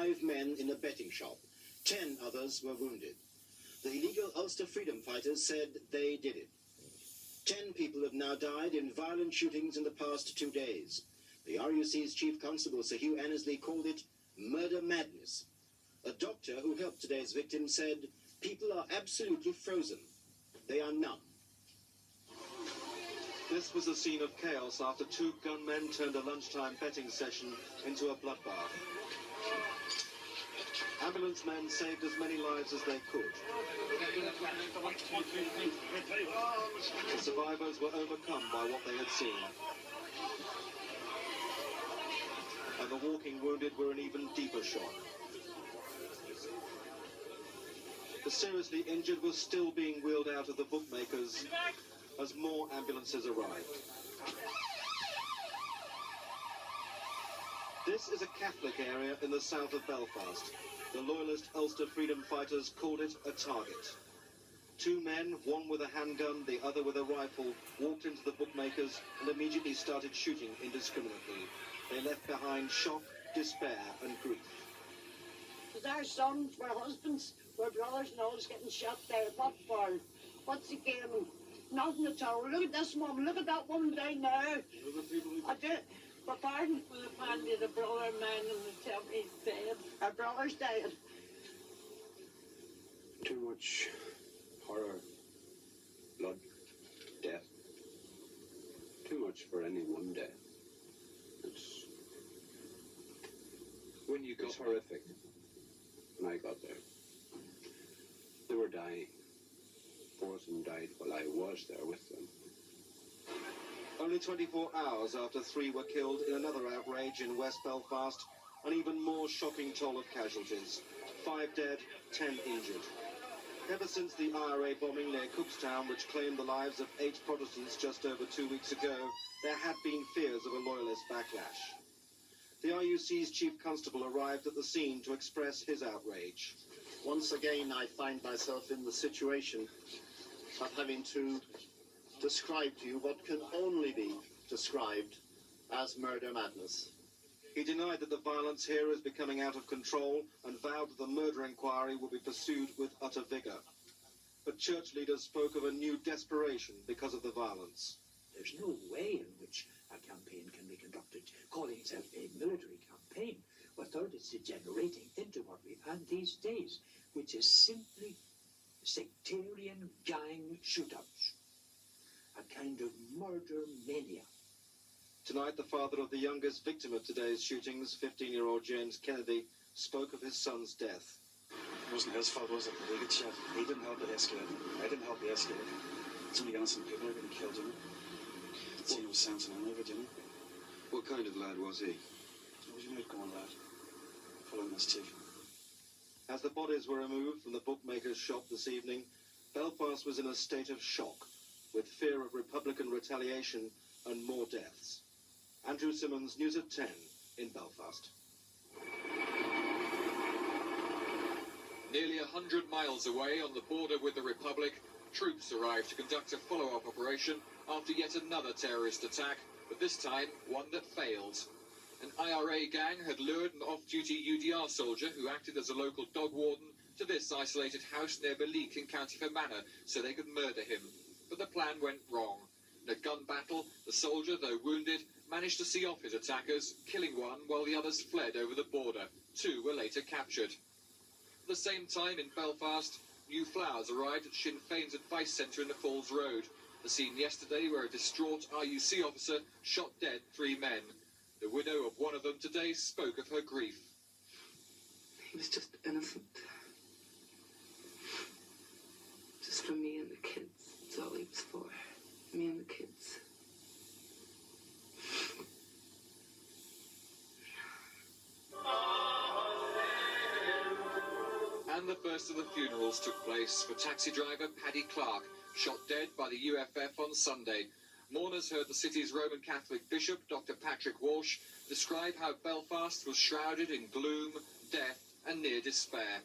5 men in a betting shop. 10 others were wounded. The illegal Ulster freedom fighters said they did it. 10 people have now died in violent shootings in the past 2 days. The RUC's Chief Constable, Sir Hugh Annesley, called it murder madness. A doctor who helped today's victim said people are absolutely frozen. They are numb. This was a scene of chaos after 2 gunmen turned a lunchtime betting session into a bloodbath. Ambulance men saved as many lives as they could. The survivors were overcome by what they had seen. And the walking wounded were in even deeper shock. The seriously injured were still being wheeled out of the bookmakers as more ambulances arrived. This is a Catholic area in the south of Belfast. The loyalist Ulster freedom fighters called it a target. 2 men, one with a handgun, the other with a rifle, walked into the bookmakers and immediately started shooting indiscriminately. They left behind shock, despair and grief. Our sons, our husbands, our brothers and all is getting shot there. What for? What's the game? Nothing at all. Look at this woman. Look at that woman down there. I do. But pardon? The family, the brother of mine, and the tell me he's dead. Our brother's dead. Too much horror, blood, death. Too much for any one day. It's horrific. When I got there, they were dying. 4 of them died while I was there with them. Only 24 hours after 3 were killed in another outrage in West Belfast, an even more shocking toll of casualties. 5 dead, 10 injured. Ever since the IRA bombing near Cookstown, which claimed the lives of 8 Protestants just over 2 weeks ago, there had been fears of a loyalist backlash. The RUC's Chief Constable arrived at the scene to express his outrage. Once again, I find myself in the situation of having to describe to you what can only be described as murder madness. He denied that the violence here is becoming out of control and vowed that the murder inquiry will be pursued with utter vigour. But church leaders spoke of a new desperation because of the violence. There's no way in which a campaign can be conducted, calling itself a military campaign, without it degenerating into what we've had these days, which is simply sectarian gang shootouts. A kind of murder mania. Tonight, the father of the youngest victim of today's shootings, 15-year-old James Kennedy, spoke of his son's death. It wasn't his fault, was it? He got shot. He didn't help it escalate. I didn't help it escalate. So many innocent people are getting killed, you know. See, he was sense in any of it, you know. What kind of lad was he? He was an outgoing lad, following his chief. As the bodies were removed from the bookmaker's shop this evening, Belfast was in a state of shock, with fear of Republican retaliation and more deaths. Andrew Simmons, News at 10 in Belfast. Nearly 100 miles away on the border with the Republic, troops arrived to conduct a follow-up operation after yet another terrorist attack, but this time one that failed. An IRA gang had lured an off-duty UDR soldier who acted as a local dog warden to this isolated house near Belique in County Fermanagh so they could murder him. But the plan went wrong. In a gun battle, the soldier, though wounded, managed to see off his attackers, killing one while the others fled over the border. 2 were later captured. At the same time in Belfast, new flowers arrived at Sinn Féin's advice centre in the Falls Road. The scene yesterday where a distraught RUC officer shot dead 3 men. The widow of one of them today spoke of her grief. He was just innocent. Just for me and the kids. That's all he was for. Me and the kids. And the first of the funerals took place for taxi driver Paddy Clark, shot dead by the UFF on Sunday. Mourners heard the city's Roman Catholic bishop, Dr. Patrick Walsh, describe how Belfast was shrouded in gloom, death and near despair.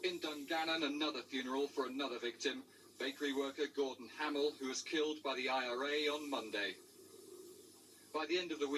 In Dungannon, another funeral for another victim, bakery worker Gordon Hamill, who was killed by the IRA on Monday. By the end of the week,